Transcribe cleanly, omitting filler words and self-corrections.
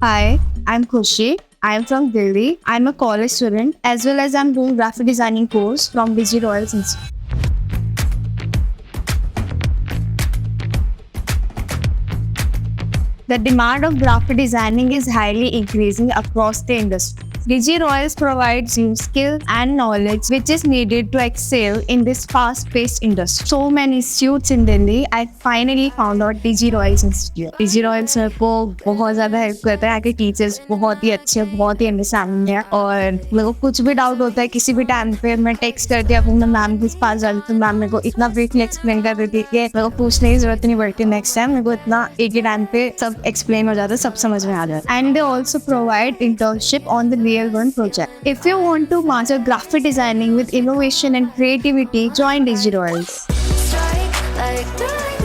Hi, I'm Khushi. I'm from Delhi. I'm a college student as well as I'm doing graphic designing course from Royal Institute. The demand of graphic designing is highly increasing across the industry. Royals provides you skill and knowledge which is needed to excel in this fast-paced industry. So many institutes in Delhi, I finally found out Royals Institute. Royals मेरे को बहुत ज़्यादा help करता है। यहाँ के teachers बहुत ही अच्छे, बहुत ही अंडरस्टैंडिंग है और मेरे को कुछ भी डाउट होता है किसी भी टाइम पे मैं टेक्स्ट करती हूँ अपने मैम के पास जाती हूँ। मैम मेरे को इतना ब्रीफली एक्सप्लेन कर देती है कि मेरे को पूछने की जरूरत नहीं पड़ती। नेक्स्ट टाइम मेरे को इतना एक ही टाइम पे सब एक्सप्लेन हो जाता है, सब समझ में आ जाता है। And they also provide internship on the real world project. If you want to master graphic designing with innovation and creativity, join Royals. Strike like